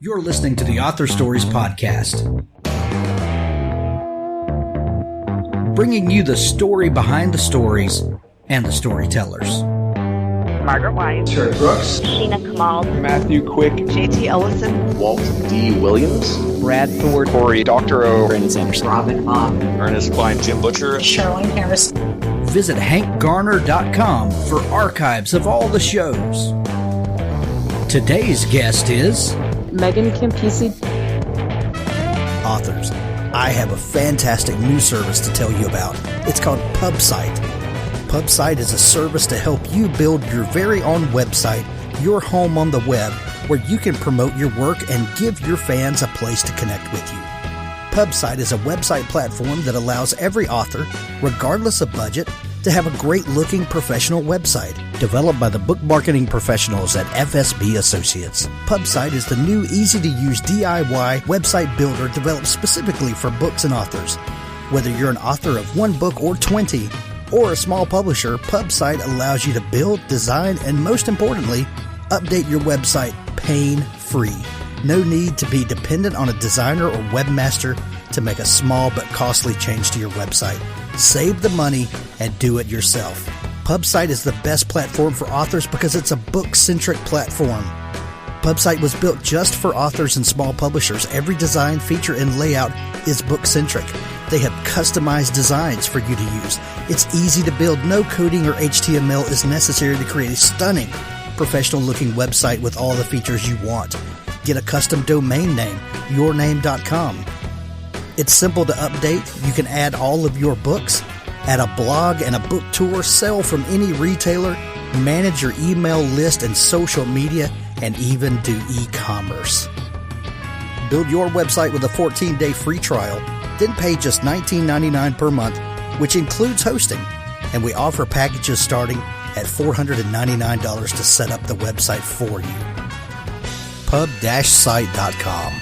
You're listening to the Author Stories Podcast, bringing you the story behind the stories and the storytellers. Margaret White, Terry Brooks, Sheena Kamal, Matthew Quick, JT Ellison, Walt D. Williams, Brad Thor, Corey, Dr. O, Robin Mom, Ernest Klein, Tim Butcher, Sherwin Harris. Visit hankgarner.com for archives of all the shows. Today's guest is Megan Campisi. Authors. I have a fantastic new service to tell you about. It's called PubSite. PubSite is a service to help you build your very own website, your home on the web, where you can promote your work and give your fans a place to connect with you. PubSite is a website platform that allows every author, regardless of budget, to have a great-looking professional website developed by the book marketing professionals at FSB Associates. PubSite is the new, easy-to-use DIY website builder developed specifically for books and authors. Whether you're an author of one book or 20, or a small publisher, PubSite allows you to build, design, and most importantly, update your website pain-free. No need to be dependent on a designer or webmaster to make a small but costly change to your website. Save the money and do it yourself. PubSite is the best platform for authors because it's a book-centric platform. PubSite was built just for authors and small publishers. Every design, feature, and layout is book-centric. They have customized designs for you to use. It's easy to build. No coding or HTML is necessary to create a stunning, professional-looking website with all the features you want. Get a custom domain name, yourname.com. It's simple to update. You can add all of your books, add a blog and a book tour, sell from any retailer, manage your email list and social media, and even do e-commerce. Build your website with a 14-day free trial, then pay just $19.99 per month, which includes hosting. And we offer packages starting at $499 to set up the website for you. Pub-site.com,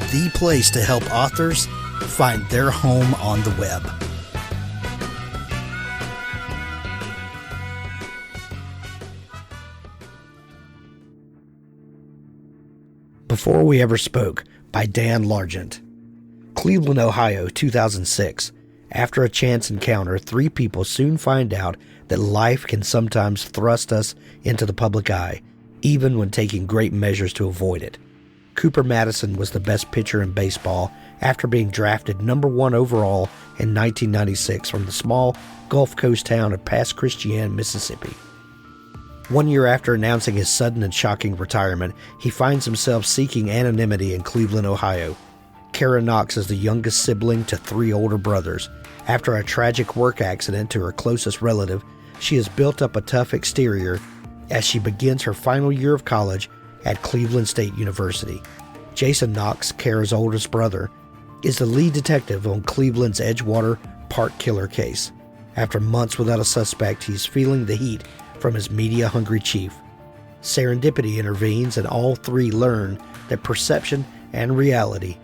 the place to help authors find their home on the web. Before We Ever Spoke by Dan Largent. Cleveland, Ohio, 2006. After a chance encounter, three people soon find out that life can sometimes thrust us into the public eye, even when taking great measures to avoid it. Cooper Madison was the best pitcher in baseball after being drafted number 1 overall in 1996 from the small Gulf Coast town of Pass Christian, Mississippi. 1 year after announcing his sudden and shocking retirement, he finds himself seeking anonymity in Cleveland, Ohio. Kara Knox is the youngest sibling to 3 older brothers. After a tragic work accident to her closest relative, she has built up a tough exterior as she begins her final year of college at Cleveland State University. Jason Knox, Kara's oldest brother, is the lead detective on Cleveland's Edgewater Park killer case. After months without a suspect, he's feeling the heat from his media-hungry chief. Serendipity intervenes, and all three learn that perception and reality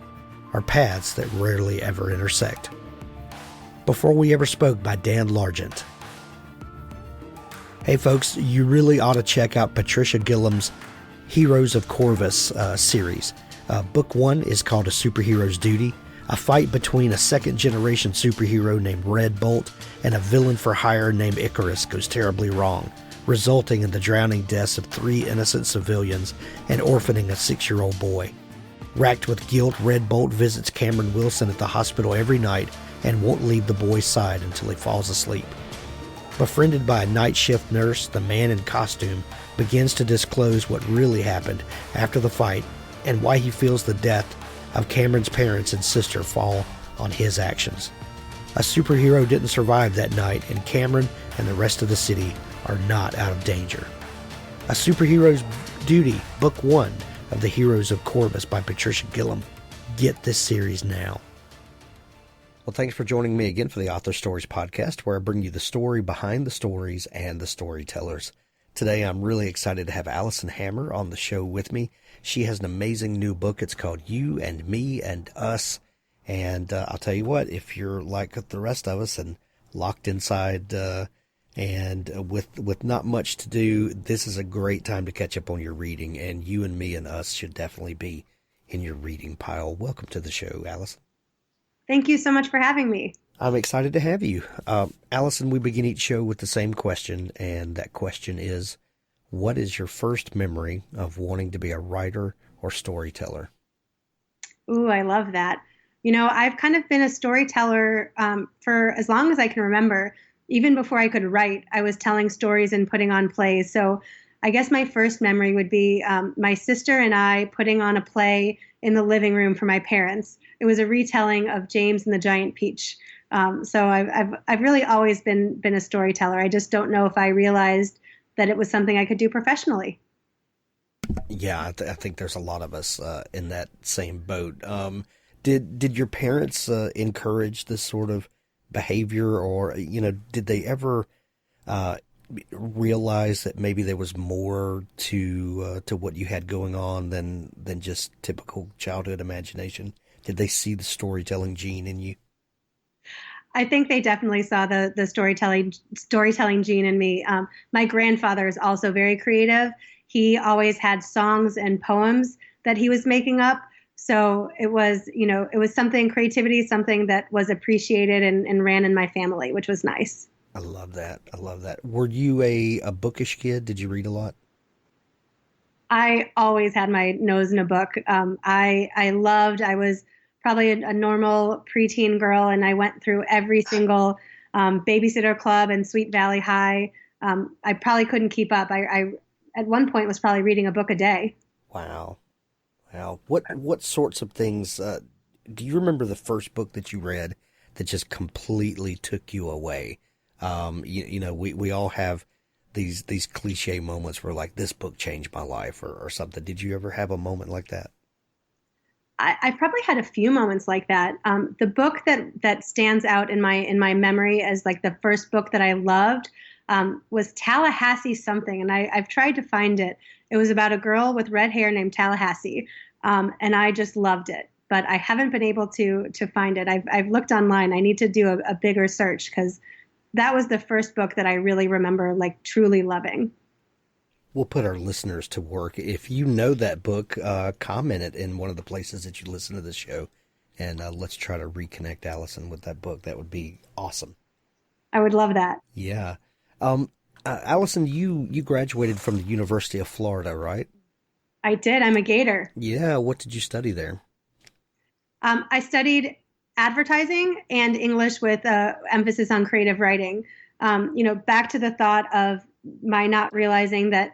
are paths that rarely ever intersect. Before We Ever Spoke by Dan Largent. Hey folks, you really ought to check out Patricia Gillam's Heroes of Corvus series. Book 1 is called A Superhero's Duty. A fight between a second-generation superhero named Red Bolt and a villain for hire named Icarus goes terribly wrong, resulting in the drowning deaths of 3 innocent civilians and orphaning a 6-year-old boy. Racked with guilt, Red Bolt visits Cameron Wilson at the hospital every night and won't leave the boy's side until he falls asleep. Befriended by a night shift nurse, the man in costume begins to disclose what really happened after the fight and why he feels the death of Cameron's parents and sister fall on his actions. A superhero didn't survive that night, and Cameron and the rest of the city are not out of danger. A Superhero's Duty, Book 1 of the Heroes of Corvus by Patricia Gillam. Get this series now. Well, thanks for joining me again for the Author Stories Podcast, where I bring you the story behind the stories and the storytellers. Today, I'm really excited to have Alison Hammer on the show with me. She has an amazing new book. It's called You and Me and Us. And I'll tell you what, if you're like the rest of us and locked inside and with not much to do, this is a great time to catch up on your reading. And You and Me and Us should definitely be in your reading pile. Welcome to the show, Alison. Thank you so much for having me. I'm excited to have you. Alison, we begin each show with the same question, and that question is, what is your first memory of wanting to be a writer or storyteller? Ooh, I love that. I've kind of been a storyteller for as long as I can remember. Even before I could write, I was telling stories and putting on plays. So I guess my first memory would be my sister and I putting on a play in the living room for my parents. It was a retelling of James and the Giant Peach. So I've really always been a storyteller. I just don't know if I realized that it was something I could do professionally. Yeah, I think there's a lot of us in that same boat. Did your parents encourage this sort of behavior, or did they ever realize that maybe there was more to what you had going on than just typical childhood imagination? Did they see the storytelling gene in you? I think they definitely saw the storytelling gene in me. My grandfather is also very creative. He always had songs and poems that he was making up. So it was creativity, something that was appreciated and ran in my family, which was nice. I love that. Were you a bookish kid? Did you read a lot? I always had my nose in a book. I was probably a normal preteen girl, and I went through every single Babysitter Club and Sweet Valley High. I probably couldn't keep up. I at one point was probably reading a book a day. Wow. What sorts of things, do you remember the first book that you read that just completely took you away? We all have these cliche moments where like this book changed my life or something. Did you ever have a moment like that? I probably had a few moments like that. The book that stands out in my memory as like the first book that I loved was Tallahassee something, and I've tried to find it. It was about a girl with red hair named Tallahassee, and I just loved it. But I haven't been able to find it. I've looked online. I need to do a bigger search because that was the first book that I really remember like truly loving. We'll put our listeners to work. If you know that book, comment it in one of the places that you listen to the show, and let's try to reconnect Alison with that book. That would be awesome. I would love that. Yeah. Alison, you graduated from the University of Florida, right? I did. I'm a Gator. Yeah. What did you study there? I studied advertising and English with emphasis on creative writing. Back to the thought of my not realizing that,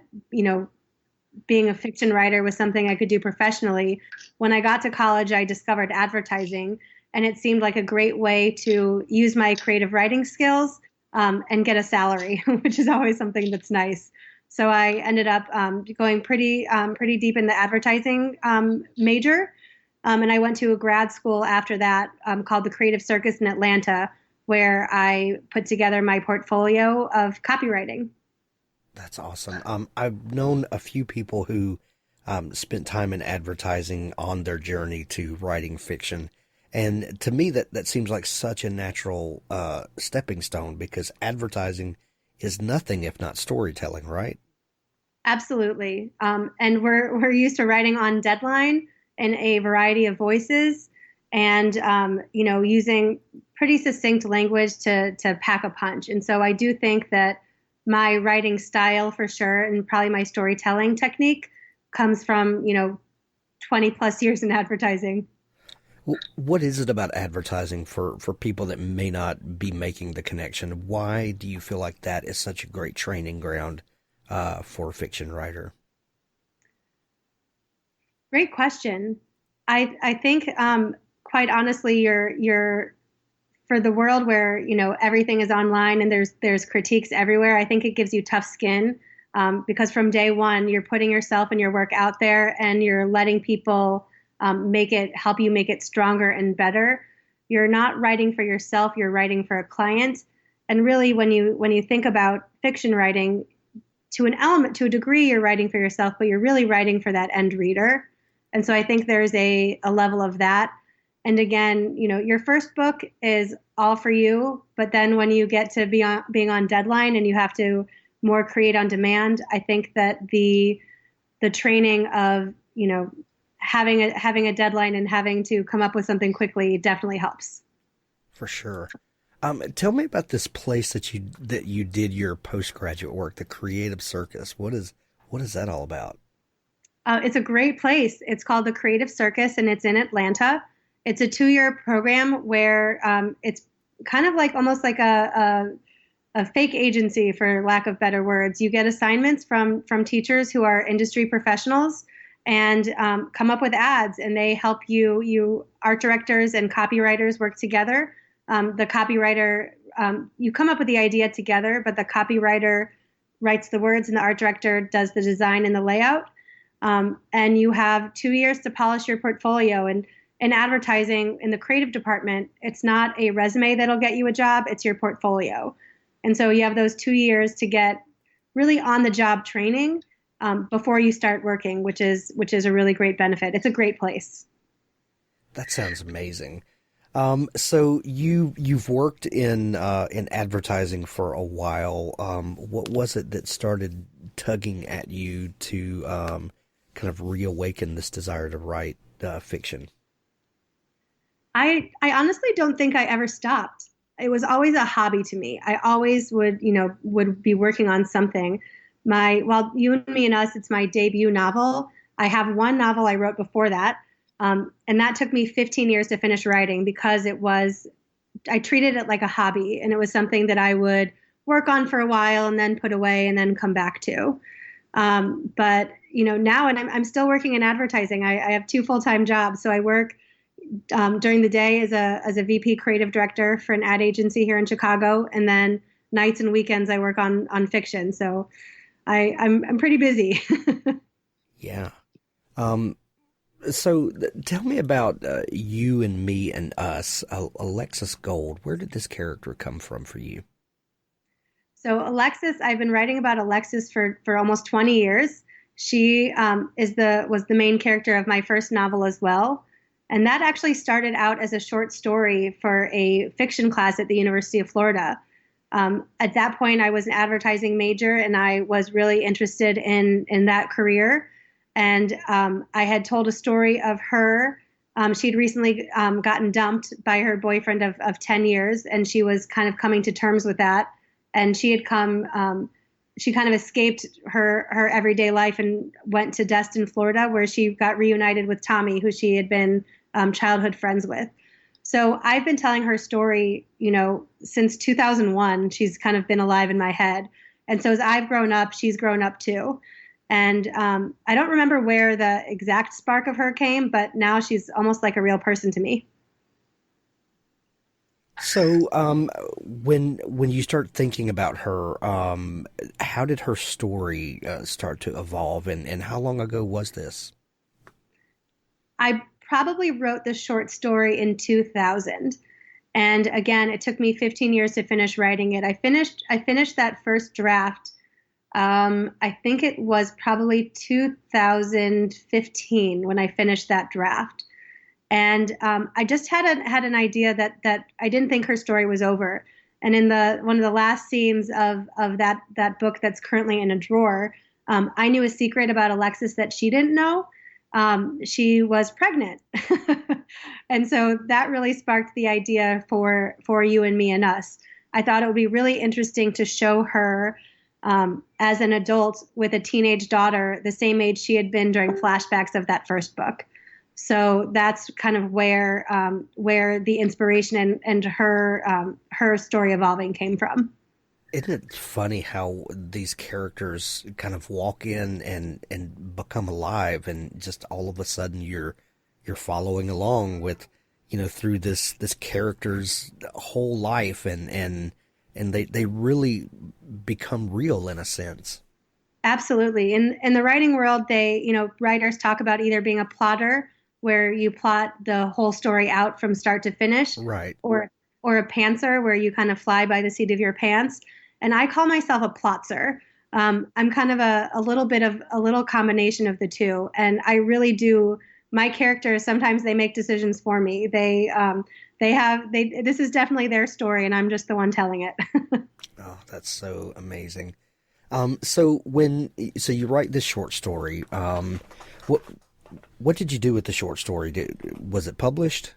being a fiction writer was something I could do professionally. When I got to college, I discovered advertising, and it seemed like a great way to use my creative writing skills and get a salary, which is always something that's nice. So I ended up going pretty deep in the advertising major. And I went to a grad school after that called the Creative Circus in Atlanta, where I put together my portfolio of copywriting. That's awesome. I've known a few people who spent time in advertising on their journey to writing fiction. And to me, that seems like such a natural stepping stone, because advertising is nothing if not storytelling, right? Absolutely. And we're used to writing on deadline in a variety of voices and, using pretty succinct language to pack a punch. And so I do think that my writing style for sure, and probably my storytelling technique, comes from, 20 plus years in advertising. What is it about advertising for people that may not be making the connection? Why do you feel like that is such a great training ground for a fiction writer? Great question. I think, quite honestly, you're for the world where, everything is online and there's critiques everywhere. I think it gives you tough skin because from day one, you're putting yourself and your work out there and you're letting people help you make it stronger and better. You're not writing for yourself, you're writing for a client. And really, when you think about fiction writing, to a degree, you're writing for yourself, but you're really writing for that end reader. And so I think there's a level of that. And again, your first book is all for you, but then when you get to being on deadline and you have to more create on demand, I think that the training of, having a deadline and having to come up with something quickly definitely helps. For sure. Tell me about this place that you did your postgraduate work, the Creative Circus. What is that all about? It's a great place. It's called the Creative Circus, and it's in Atlanta. It's a 2-year program where it's kind of like almost like a fake agency, for lack of better words. You get assignments from teachers who are industry professionals and come up with ads, and they help you art directors and copywriters work together. The copywriter, you come up with the idea together, but the copywriter writes the words and the art director does the design and the layout. And you have 2 years to polish your portfolio. And in advertising in the creative department, it's not a resume that'll get you a job, it's your portfolio. And so you have those 2 years to get really on the job training before you start working, which is a really great benefit. It's a great place. That sounds amazing. So you've worked in advertising for a while. What was it that started tugging at you to kind of reawaken this desire to write fiction? I honestly don't think I ever stopped. It was always a hobby to me. I always would be working on something. Well, You and Me and Us, it's my debut novel. I have one novel I wrote before that. And that took me 15 years to finish writing because I treated it like a hobby, and it was something that I would work on for a while and then put away and then come back to. But now, and I'm still working in advertising. I have 2 full-time jobs. So I work during the day as a VP creative director for an ad agency here in Chicago, and then nights and weekends I work on fiction. So I'm pretty busy. Yeah. So tell me about You and Me and Us, Alexis Gold. Where did this character come from for you? So Alexis, I've been writing about Alexis for almost 20 years. She was the main character of my first novel as well. And that actually started out as a short story for a fiction class at the University of Florida. At that point, I was an advertising major, and I was really interested in that career. And I had told a story of her. She'd recently gotten dumped by her boyfriend of 10 years, and she was kind of coming to terms with that. And she kind of escaped her everyday life and went to Destin, Florida, where she got reunited with Tommy, who she had been childhood friends with. So I've been telling her story, since 2001. She's kind of been alive in my head. And so as I've grown up, she's grown up too. And I don't remember where the exact spark of her came, but now she's almost like a real person to me. So when you start thinking about her, how did her story start to evolve, and how long ago was this? I probably wrote the short story in 2000. And again, it took me 15 years to finish writing it. I finished that first draft. I think it was probably 2015 when I finished that draft. And I just had an idea that I didn't think her story was over. And in one of the last scenes of that book that's currently in a drawer, I knew a secret about Alexis that she didn't know. She was pregnant. And so that really sparked the idea for You and Me and Us. I thought it would be really interesting to show her as an adult with a teenage daughter, the same age she had been during flashbacks of that first book. So that's kind of where the inspiration and her story evolving came from. Isn't it funny how these characters kind of walk in and become alive, and just all of a sudden you're following along with, through this character's whole life, and they really become real in a sense. Absolutely. In the writing world, writers talk about either being a plotter, where you plot the whole story out from start to finish, right, or a pantser, where you kind of fly by the seat of your pants. And I call myself a plotzer. I'm kind of a little combination of the two. And I really do. My characters, sometimes they make decisions for me. This is definitely their story, and I'm just the one telling it. Oh, that's so amazing. So you write this short story, what did you do with the short story? Was it published?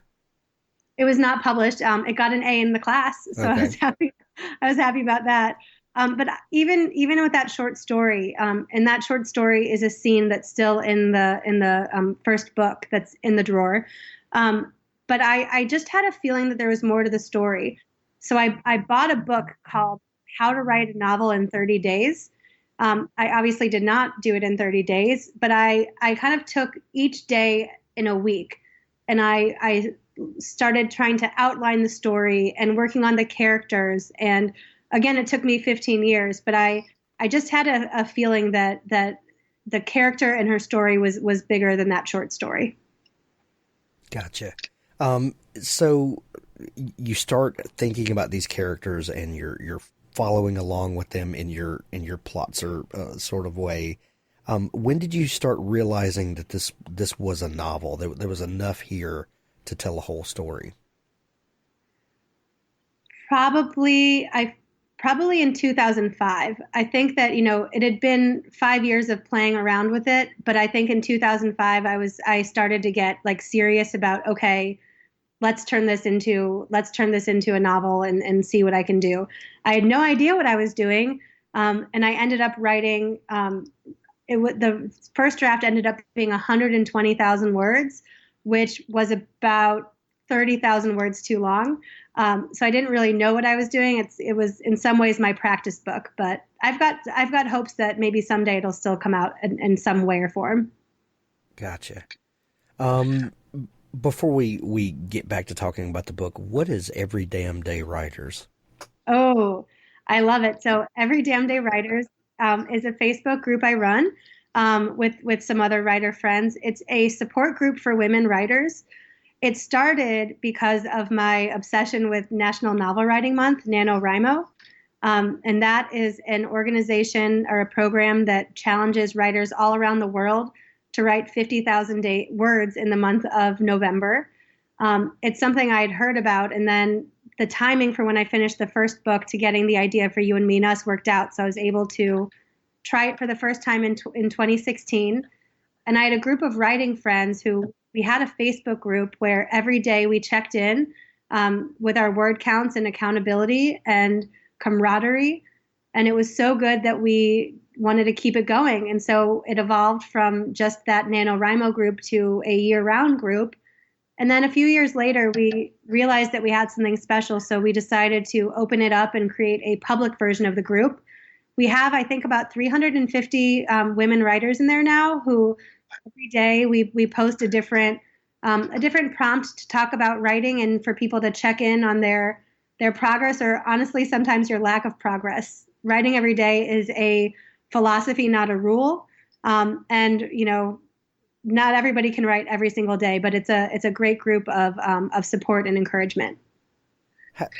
It was not published. It got an A in the class, so Okay. I was happy. I was happy about that. But even with that short story, and that short story is a scene that's still in the first book that's in the drawer. But I just had a feeling that there was more to the story. So I bought a book called How to Write a Novel in 30 Days. I obviously did not do it in 30 days, but I kind of took each day in a week, and I started trying to outline the story and working on the characters. And again, it took me 15 years, but I just had a feeling that the character and her story was bigger than that short story. Gotcha. So you start thinking about these characters and you're following along with them in your plotzer sort of way. When did you start realizing that this was a novel? There was enough here to tell a whole story? Probably in 2005. I think that, it had been 5 years of playing around with it, but I think in 2005 I started to get like serious about, okay, let's turn this into a novel and see what I can do. I had no idea what I was doing. And I ended up writing, the first draft ended up being 120,000 words, which was about 30,000 words too long. So I didn't really know what I was doing. It was in some ways my practice book, but I've got hopes that maybe someday it'll still come out in some way or form. Gotcha. Before we get back to talking about the book, what is Every Damn Day Writers? Oh, I love it. So Every Damn Day Writers is a Facebook group I run with some other writer friends. It's a support group for women writers. It started because of my obsession with National Novel Writing Month, NaNoWriMo. And that is an organization or a program that challenges writers all around the world to write 50,000 words in the month of November. It's something I had heard about, and then the timing for when I finished the first book to getting the idea for You and Me and Us worked out, so I was able to try it for the first time in 2016. And I had a group of writing friends who we had a Facebook group where every day we checked in with our word counts and accountability and camaraderie. And it was so good that we wanted to keep it going. And so it evolved from just that NaNoWriMo group to a year-round group. And then a few years later, we realized that we had something special. So we decided to open it up and create a public version of the group. We have, I think, about 350 women writers in there now who every day we post a different prompt to talk about writing and for people to check in on their progress, or honestly, sometimes your lack of progress. Writing every day is a philosophy, not a rule. And not everybody can write every single day, but it's a great group of support and encouragement.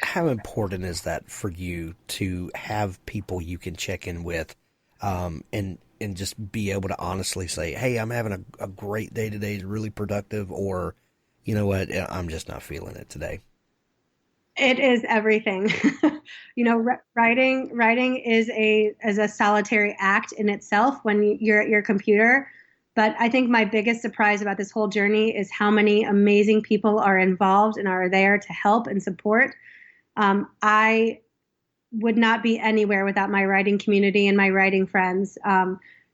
How important is that for you to have people you can check in with, and just be able to honestly say, hey, I'm having a great day today, it's really productive, or you know what, I'm just not feeling it today? It is everything. Writing is a solitary act in itself when you're at your computer. But I think my biggest surprise about this whole journey is how many amazing people are involved and are there to help and support. I would not be anywhere without my writing community and my writing friends.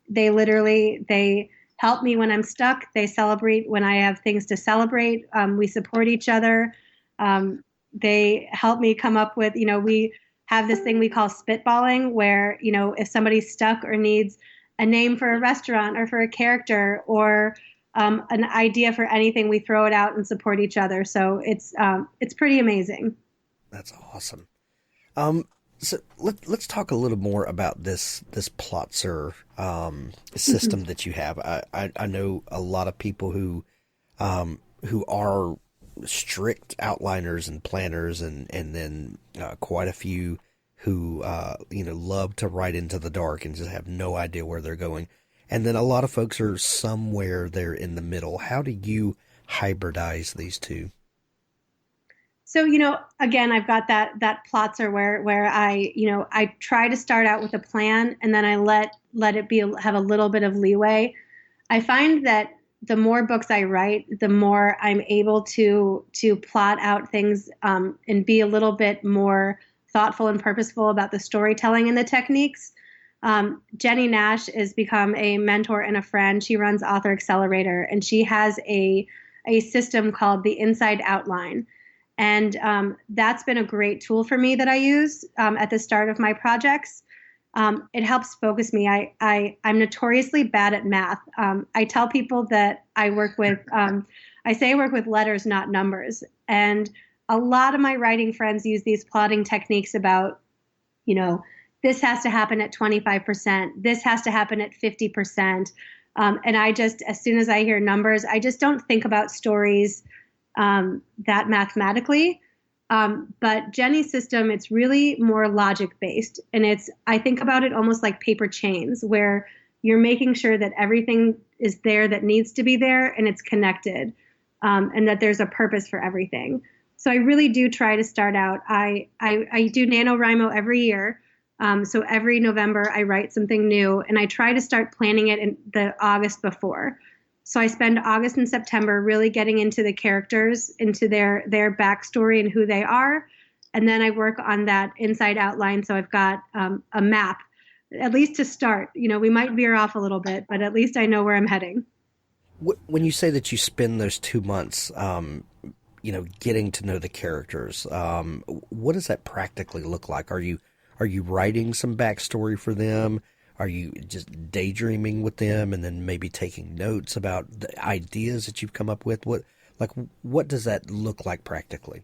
They help me when I'm stuck. They celebrate when I have things to celebrate. We support each other. They help me come up with, we have this thing we call spitballing, where, if somebody's stuck or needs a name for a restaurant or for a character or an idea for anything, we throw it out and support each other. So it's pretty amazing. That's awesome. So let's talk a little more about this plotzer system that you have. I know a lot of people who are strict outliners and planners, and then quite a few who love to write into the dark and just have no idea where they're going. And then a lot of folks are somewhere there in the middle. How do you hybridize these two? So, again, I've got that plotzer where I try to start out with a plan, and then I let it have a little bit of leeway. I find that the more books I write, the more I'm able to plot out things and be a little bit more thoughtful and purposeful about the storytelling and the techniques. Jenny Nash has become a mentor and a friend. She runs Author Accelerator, and she has a system called the Inside Outline. And that's been a great tool for me that I use at the start of my projects. It helps focus me. I'm notoriously bad at math. I tell people that I work with, I say I work with letters, not numbers. And a lot of my writing friends use these plotting techniques about, this has to happen at 25%. This has to happen at 50%. And I just, as soon as I hear numbers, I just don't think about stories that mathematically. But Jenny's system, it's really more logic-based. And I think about it almost like paper chains, where you're making sure that everything is there that needs to be there and it's connected, and that there's a purpose for everything. So I really do try to start out. I do NaNoWriMo every year. So every November I write something new, and I try to start planning it in the August before. So I spend August and September really getting into the characters, into their backstory and who they are. And then I work on that inside outline. So I've got a map, at least to start. We might veer off a little bit, but at least I know where I'm heading. When you say that you spend those 2 months, getting to know the characters, what does that practically look like? Are you writing some backstory for them? Are you just daydreaming with them and then maybe taking notes about the ideas that you've come up with? What does that look like practically?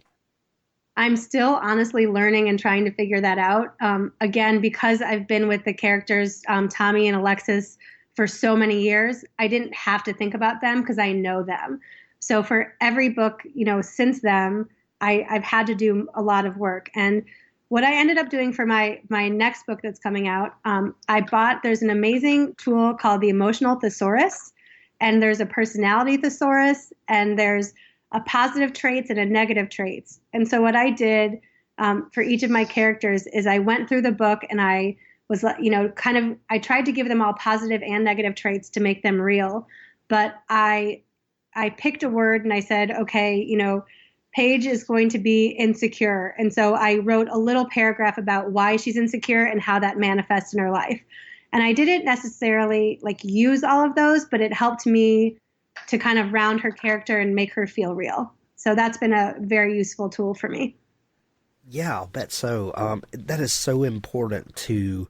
I'm still honestly learning and trying to figure that out. Again, because I've been with the characters, Tommy and Alexis, for so many years, I didn't have to think about them because I know them. So for every book, since then, I've had to do a lot of work. And what I ended up doing for my next book that's coming out, there's an amazing tool called the Emotional Thesaurus, and there's a personality thesaurus, and there's a positive traits and a negative traits. And so what I did for each of my characters is I went through the book and I was, I tried to give them all positive and negative traits to make them real. But I picked a word and I said, okay, Paige is going to be insecure. And so I wrote a little paragraph about why she's insecure and how that manifests in her life. And I didn't necessarily use all of those, but it helped me to kind of round her character and make her feel real. So that's been a very useful tool for me. Yeah, I'll bet so. That is so important to,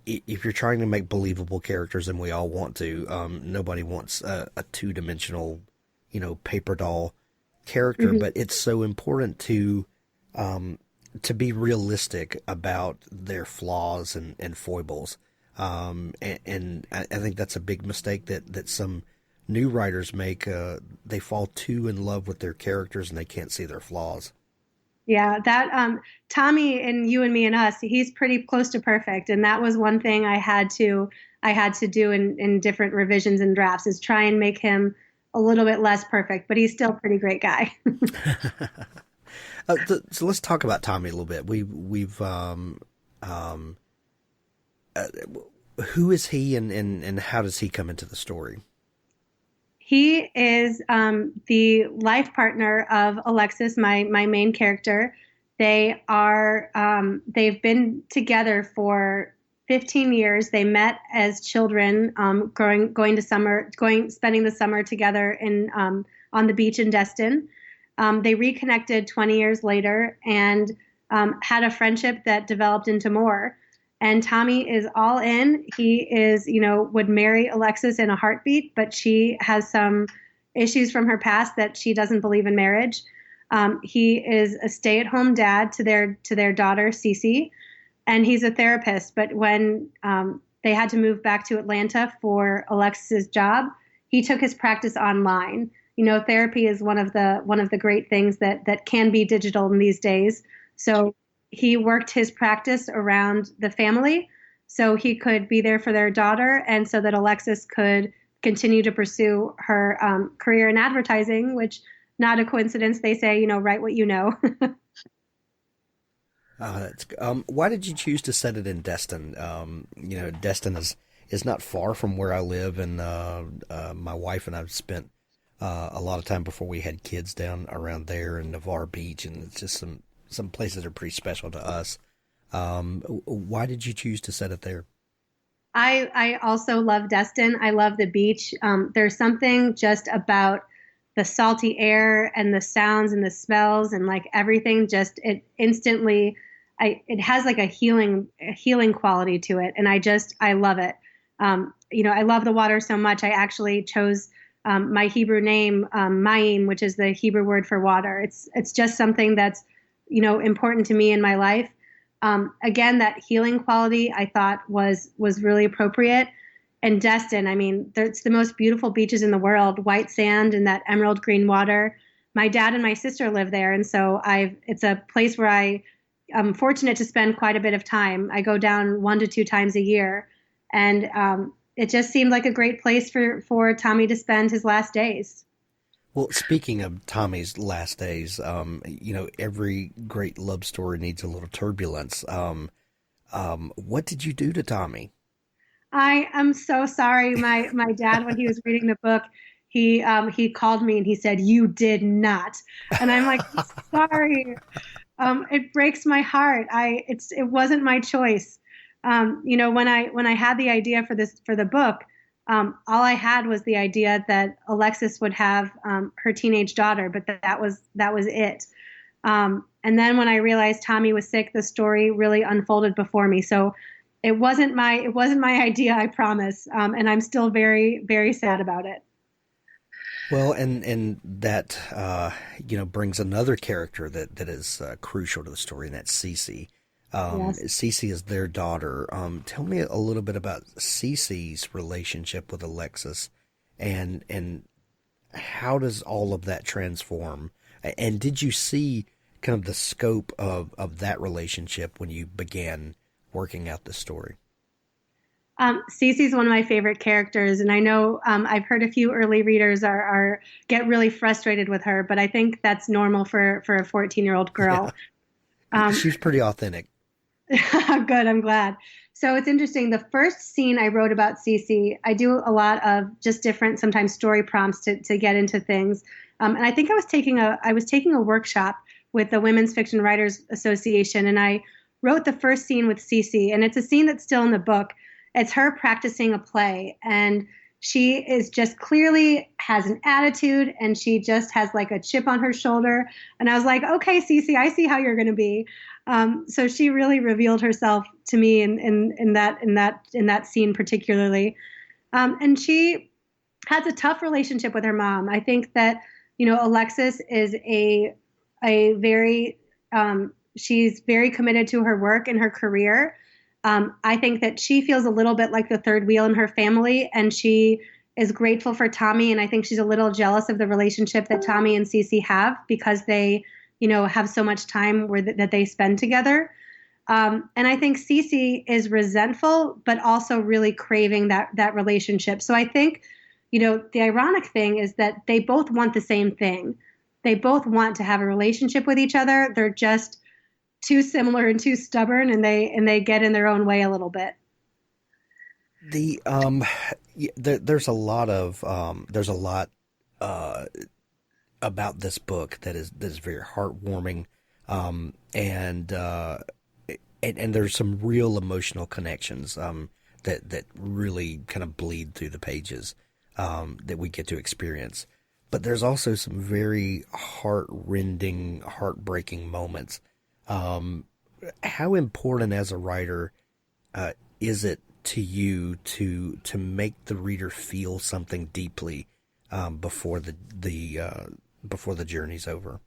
if you're trying to make believable characters, and we all want to, nobody wants a two-dimensional, paper doll character, Mm-hmm. but it's so important to be realistic about their flaws and foibles. And I think that's a big mistake that some new writers make. They fall too in love with their characters and they can't see their flaws. Yeah, that Tommy and You and Me and Us, he's pretty close to perfect. And that was one thing I had to do in different revisions and drafts, is try and make him a little bit less perfect, but he's still a pretty great guy. So let's talk about Tommy a little bit. Who is he and how does he come into the story? He is the life partner of Alexis, my main character. They've been together for 15 years. They met as children, spending the summer together on the beach in Destin. They reconnected 20 years later and had a friendship that developed into more. And Tommy is all in. He would marry Alexis in a heartbeat, but she has some issues from her past that she doesn't believe in marriage. He is a stay-at-home dad to their daughter, CeCe, and he's a therapist. But when they had to move back to Atlanta for Alexis's job, he took his practice online. Therapy is one of the great things that can be digital in these days. So he worked his practice around the family so he could be there for their daughter, and so that Alexis could continue to pursue her career in advertising, which, not a coincidence, they say, write what you know. Why did you choose to set it in Destin? Destin is not far from where I live, and my wife and I've spent a lot of time before we had kids down around there in Navarre Beach, and it's just some places are pretty special to us. Why did you choose to set it there? I also love Destin. I love the beach. There's something just about the salty air and the sounds and the smells and like everything. Just it instantly, it has like a healing quality to it, and I love it. I love the water so much. I actually chose my Hebrew name, Mayim, which is the Hebrew word for water. It's just something that's important to me in my life. Again, that healing quality I thought was really appropriate. And Destin, I mean, it's the most beautiful beaches in the world, white sand and that emerald green water. My dad and my sister live there. And so it's a place where I'm fortunate to spend quite a bit of time. I go down 1 to 2 times a year. And it just seemed like a great place for Tommy to spend his last days. Well, speaking of Tommy's last days, every great love story needs a little turbulence. What did you do to Tommy? I am so sorry. My dad, when he was reading the book, he called me and he said, "You did not," and I'm like, "Sorry." It breaks my heart. It wasn't my choice. When I had the idea for the book. All I had was the idea that Alexis would have her teenage daughter, but that was it. And then when I realized Tommy was sick, the story really unfolded before me. So it wasn't my idea, I promise. And I'm still very, very sad about it. Well, and that brings another character that is crucial to the story, and that's CeCe. Yes. CeCe is their daughter. Tell me a little bit about CeCe's relationship with Alexis, and how does all of that transform? And did you see kind of the scope of that relationship when you began working out the story? CeCe is one of my favorite characters, and I know I've heard a few early readers get really frustrated with her, but I think that's normal for a 14-year-old girl. Yeah. She's pretty authentic. Good, I'm glad. So it's interesting. The first scene I wrote about CeCe, I do a lot of just different, sometimes story prompts to get into things. And I think I was taking a workshop with the Women's Fiction Writers Association, and I wrote the first scene with CeCe, and it's a scene that's still in the book. It's her practicing a play, and she is just clearly has an attitude, and she just has like a chip on her shoulder. And I was like, okay, CeCe, I see how you're going to be. So she really revealed herself to me in that scene particularly. And she has a tough relationship with her mom. I think that, Alexis is a very, she's very committed to her work and her career. I think that she feels a little bit like the third wheel in her family, and she is grateful for Tommy. And I think she's a little jealous of the relationship that Tommy and CeCe have, because they, have so much time that they spend together. And I think CeCe is resentful, but also really craving that relationship. So I think, the ironic thing is that they both want the same thing. They both want to have a relationship with each other. They're just too similar and too stubborn, and they get in their own way a little bit. There's a lot about this book that is very heartwarming, and there's some real emotional connections that really kind of bleed through the pages that we get to experience. But there's also some very heartrending, heartbreaking moments. How important as a writer is it to you to make the reader feel something deeply before the journey's over?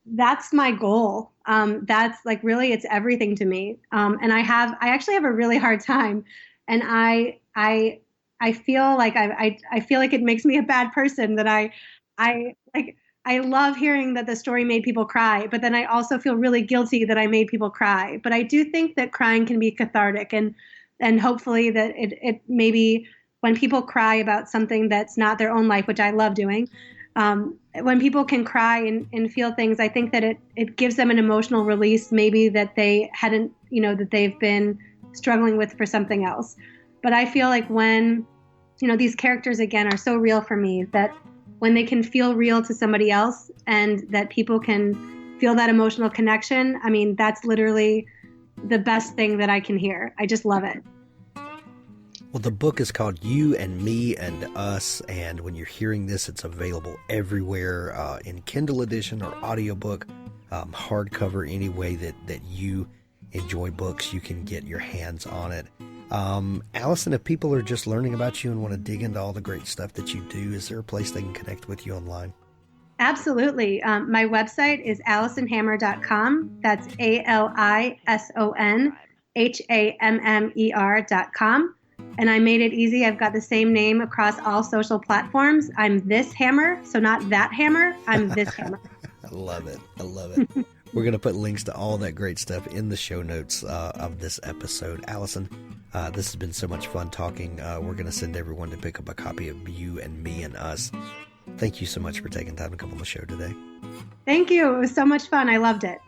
That's my goal. That's like really, it's everything to me. And I actually have a really hard time, and I feel like I feel like it makes me a bad person that I love hearing that the story made people cry, but then I also feel really guilty that I made people cry. But I do think that crying can be cathartic, and hopefully that it maybe when people cry about something that's not their own life, which I love doing, when people can cry and feel things, I think that it gives them an emotional release, maybe that they hadn't, that they've been struggling with for something else. But I feel like when, these characters again are so real for me that when they can feel real to somebody else and that people can feel that emotional connection, I mean, that's literally the best thing that I can hear. I just love it. Well, the book is called You and Me and Us, and when you're hearing this, it's available everywhere in Kindle edition or audiobook, hardcover, any way that you enjoy books, you can get your hands on it. Alison, if people are just learning about you and want to dig into all the great stuff that you do, is there a place they can connect with you online? Absolutely. My website is AlisonHammer.com. That's AlisonHammer.com. And I made it easy. I've got the same name across all social platforms. I'm this Hammer, so not that Hammer. I'm this Hammer. I love it. I love it. We're going to put links to all that great stuff in the show notes of this episode. Alison, this has been so much fun talking. We're going to send everyone to pick up a copy of You and Me and Us. Thank you so much for taking time to come on the show today. Thank you. It was so much fun. I loved it.